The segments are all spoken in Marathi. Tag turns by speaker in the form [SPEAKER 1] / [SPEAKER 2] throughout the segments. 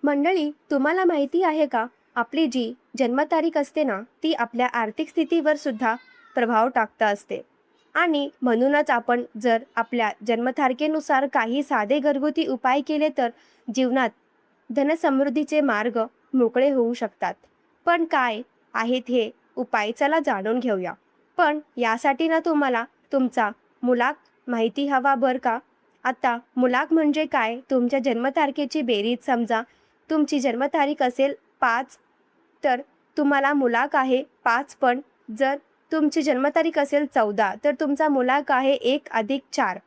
[SPEAKER 1] मंडळी, तुम्हाला माहिती आहे का? आपली जी जन्मतारीख असते ना, ती आपल्या आर्थिक स्थितीवर सुद्धा प्रभाव टाकत असते. आणि म्हणूनच आपण जर आपल्या जन्मतारखेनुसार काही साधे घरगुती उपाय केले तर जीवनात धनसमृद्धीचे मार्ग मोकळे होऊ शकतात. पण काय आहेत हे उपाय? चला जाणून घेऊया. पण यासाठी ना तुम्हाला तुमचा मुलाक माहिती हवा बरं का? आता मुलाक म्हणजे काय? तुमच्या जन्मतारखेची बेरीज समजा. तुमची जन्मतारीख असेल 5, तर तुम्हाला मुलाक आहे 5. पण जर तुमची जन्मतारीख असेल 14, तर तुमचा मुलाक आहे 1 अधिक 4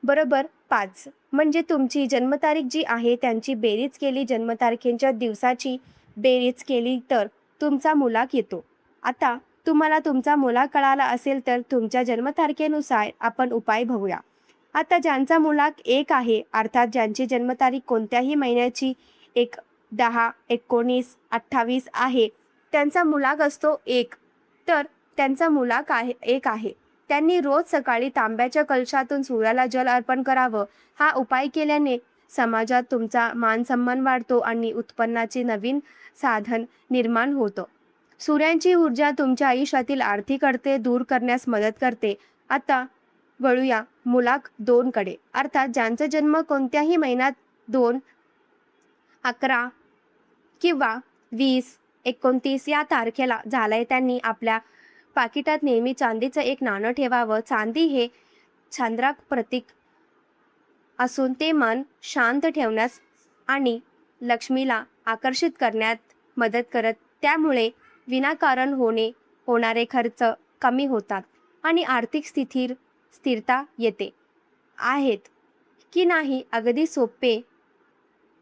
[SPEAKER 1] बरोबर 5. म्हणजे तुमची जन्मतारीख जी आहे त्यांची बेरीज केली, जन्मतारखेच्या दिवसाची बेरीज केली तर तुमचा मुलाक येतो. आता तुम्हाला तुमचा मुलाक कळाला असेल तर तुमच्या जन्मतारखेनुसार आपण उपाय बघूया. आता ज्यांचा मुलाक 1 आहे, अर्थात ज्यांची जन्मतारीख कोणत्याही महिन्याची 1, 10, 19, 28 आहे, त्यांचा मुलाक असतो 1. तर त्यांचा मुलाक आहे 1 आहे. त्यांनी रोज सकाळी तांब्याच्या कलशातून सूर्याला जल अर्पण करावं. हा उपाय केल्याने समाजात तुमचा मान-सन्मान वाढतो आणि उत्पन्नाचे नवीन साधन निर्माण होतं. सूर्याची ऊर्जा तुमच्या आयुष्यातील आर्थिक अडथळे दूर करण्यास मदत करते. आता वळूया मुलाक 2 कडे. अर्थात ज्यांचा जन्म कोणत्याही महिन्यात 2, 11 किंवा 20, 29 या तारखेला झालाय, त्यांनी आपल्या पाकिटात नेहमी चांदीचं एक नाणं ठेवावं. चांदी हे चांद्राक प्रतीक असून ते मन शांत ठेवण्यास आणि लक्ष्मीला आकर्षित करण्यात मदत करत. त्यामुळे विनाकारण होणारे खर्च कमी होतात आणि आर्थिक स्थिरता येते. आहेत की नाही अगदी सोपे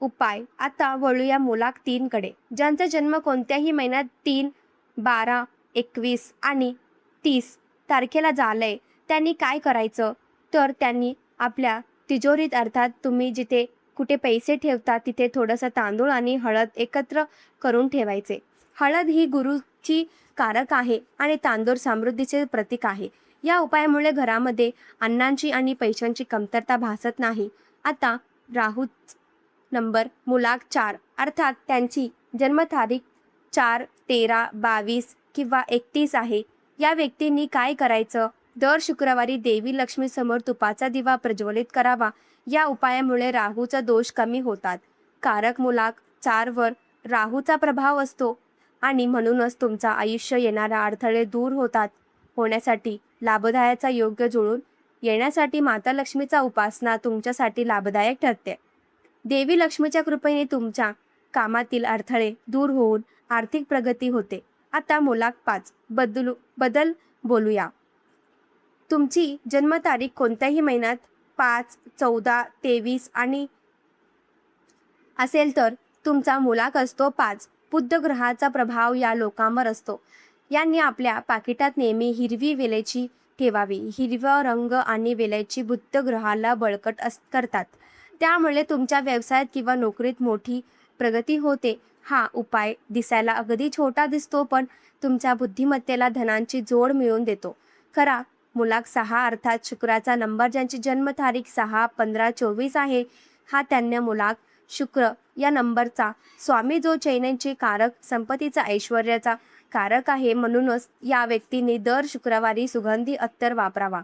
[SPEAKER 1] उपाय? आता वळूया मुलाक 3 कडे. ज्यांचा जन्म कोणत्याही महिन्यात 3, 12, 21 आणि 30 तारखेला झालंय, त्यांनी काय करायचं? तर त्यांनी आपल्या तिजोरीत, अर्थात तुम्ही जिथे कुठे पैसे ठेवता तिथे थोडंसं तांदूळ आणि हळद एकत्र करून ठेवायचे. हळद ही गुरूची कारक आहे आणि तांदूळ समृद्धीचे प्रतीक आहे. या उपायामुळे घरामध्ये अन्नाची आणि पैशांची कमतरता भासत नाही. आता राहू नंबर मुलाक 4, अर्थात त्यांची जन्मतारीख 4, 13, 22 किंवा 31 आहे. या व्यक्तींनी काय करायचं? दर शुक्रवारी देवी लक्ष्मी समोर तुपाचा दिवा प्रज्वलित करावा. या उपायामुळे राहूचा दोष कमी होतात. कारक मुलाक 4 वर राहूचा प्रभाव असतो आणि म्हणूनच तुमचा आयुष्य येणारा अडथळे दूर होण्यासाठी लाभदायाचा योग्य जुळून येण्यासाठी माता लक्ष्मीचा उपासना तुमच्यासाठी लाभदायक ठरते. देवी लक्ष्मीच्या कृपेने तुमच्या कामातील अडथळे दूर होऊन आर्थिक प्रगती होते. आता मुलाक 5 बदल बोलूया. तुमची जन्मतारीख कोणत्याही महिन्यात 5, 14, 23 आणि असेल तर तुमचा मुलाक असतो 5. बुध ग्रहाचा प्रभाव या लोकांवर असतो. यांनी आपल्या पाकिटात नेहमी हिरवी वेलची ठेवावी. हिरवा रंग आणि वेलची बुध ग्रहाला बळकट करतात. त्यामुळे तुमच्या व्यवसायात किंवा नोकरीत मोठी प्रगती होते. हा उपाय दिसायला अगदी छोटा दिसतो, पण तुमच्या बुद्धिमत्तेला धनाची जोड मिळवून देतो. खरा मुलाक 6, अर्थात शुक्राचा नंबर ज्यांची जन्मतारीख 6, 15, 24 आहे, हा त्यांना मुलाक शुक्र या नंबरचा स्वामी, जो चैनीचे कारक, संपत्तीचा, ऐश्वर्याचा कारक आहे. म्हणूनच या व्यक्तींनी दर शुक्रवारी सुगंधी अत्तर वापरावा.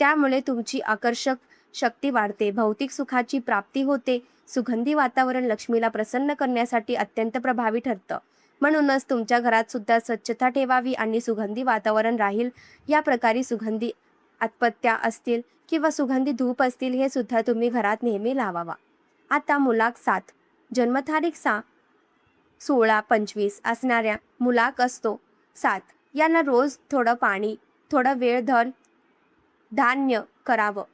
[SPEAKER 1] त्यामुळे तुमची आकर्षक शक्ती वाढते, भौतिक सुखाची प्राप्ती होते. सुगंधी वातावरण लक्ष्मीला प्रसन्न करण्यासाठी अत्यंत प्रभावी ठरतं. म्हणूनच तुमच्या घरात सुद्धा स्वच्छता ठेवावी आणि सुगंधी वातावरण राहील. या प्रकारे सुगंधी अत्पत्त्या असतील किंवा सुगंधी धूप असतील, हे सुद्धा तुम्ही घरात नेहमी लावावा. आता मुलाक 7, जन्मतारीख 6, 16, 25 असणाऱ्या मुलाक असतो 7. यांना रोज थोडं पाणी, थोडा वेळ धान्य करावं.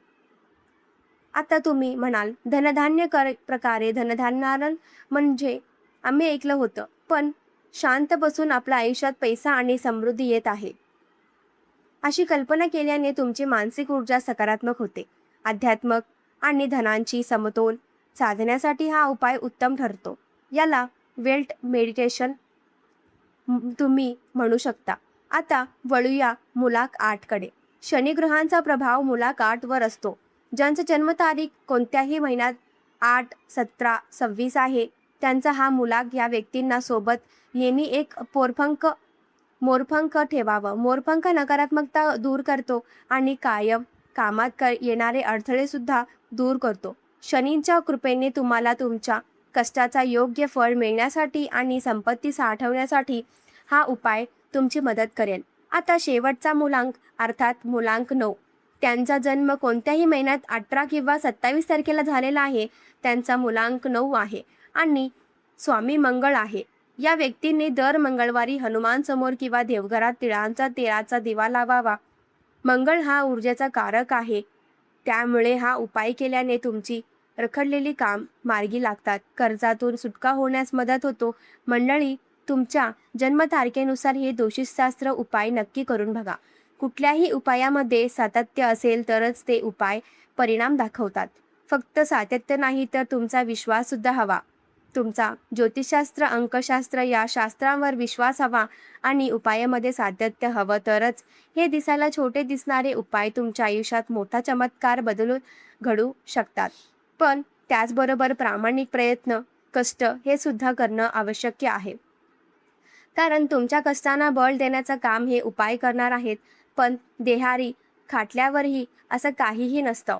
[SPEAKER 1] आता तुम्ही म्हणाल, धनधान्य प्रकारे धनधान्य म्हणजे आम्ही ऐकलं होतं, पण शांत बसून आपल्या आयुष्यात पैसा आणि समृद्धी येत आहे अशी कल्पना केल्याने तुमची मानसिक ऊर्जा सकारात्मक होते. अध्यात्मक आणि धनाची समतोल साधण्यासाठी हा उपाय उत्तम ठरतो. याला वेल्थ मेडिटेशन तुम्ही म्हणू शकता. आता वळूया मुलाक 8 कडे. शनिग्रहांचा प्रभाव मुलाक 8 वर असतो. ज्यांची जन्मतारीख कोणत्याही महिन्यात 8, 17, 26 आहे, त्यांचा हा मुलाग या व्यक्तींना सोबत नेहमी एक मोरपंख ठेवावं. मोरपंख नकारात्मकता दूर करतो आणि कायम कामात येणारे अडथळे सुद्धा दूर करतो. शनींच्या कृपेने तुम्हाला तुमच्या कष्टाचा योग्य फळ मिळण्यासाठी आणि संपत्ती साठवण्यासाठी हा उपाय तुमची मदत करेल. आता शेवटचा मुलांक अर्थात मुलांक 9. त्यांचा जन्म कोणत्याही महिन्यात 18 किंवा 27 तारखेला झालेला आहे. त्यांचा मुलांक 9 आहे आणि स्वामी मंगळ आहे. या व्यक्तींनी दर मंगळवारी हनुमान समोर किंवा देवघरात तिळांचा तेलाचा दिवा लावावा. मंगळ हा ऊर्जेचा कारक आहे, त्यामुळे हा उपाय केल्याने तुमची रखडलेली काम मार्गी लागतात. कर्जातून सुटका होण्यास मदत होतो. मंडळी, तुमच्या जन्मतारखेनुसार हे ज्योतिषशास्त्र उपाय नक्की करून बघा. कुठल्याही उपायामध्ये सातत्य असेल तरच ते उपाय परिणाम दाखवतात. फक्त सातत्य नाही तर तुमचा विश्वास सुद्धा हवा. तुमचा ज्योतिषशास्त्र, अंकशास्त्र या शास्त्रांवर विश्वास हवा आणि उपायामध्ये सातत्य हवं तरच हे दिसायला छोटे दिसणारे उपाय तुमच्या आयुष्यात मोठा चमत्कार बदलून घडू शकतात. पण त्याचबरोबर प्रामाणिक प्रयत्न, कष्ट हे सुद्धा करणं आवश्यक आहे. कारण तुमच्या कष्टांना बळ देण्याचं काम हे उपाय करणार आहेत. पण देहारी खाटल्यावरही असं काहीही नसतं.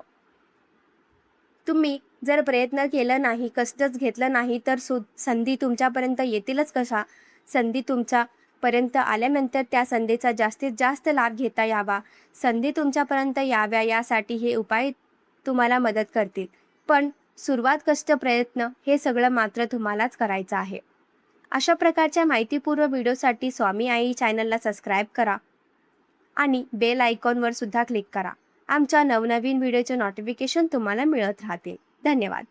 [SPEAKER 1] तुम्ही जर प्रयत्न केला नाही, कष्टच घेतलं नाही तर संधी तुमच्यापर्यंत येतीलच कशा? संधी तुमच्यापर्यंत आल्यानंतर त्या संधीचा जास्तीत जास्त लाभ घेता यावा, संधी तुमच्यापर्यंत याव्या यासाठी हे उपाय तुम्हाला मदत करतील. पण सुरुवात, कष्ट, प्रयत्न हे सगळं मात्र तुम्हालाच करायचं आहे. अशा प्रकारच्या माहितीपूर्ण व्हिडिओसाठी स्वामी आई चॅनलला सबस्क्राईब करा आणि बेल आयकॉनवर सुद्धा क्लिक करा. आमच्या नवनवीन व्हिडिओचे नोटिफिकेशन तुम्हाला मिळत राहतील. धन्यवाद.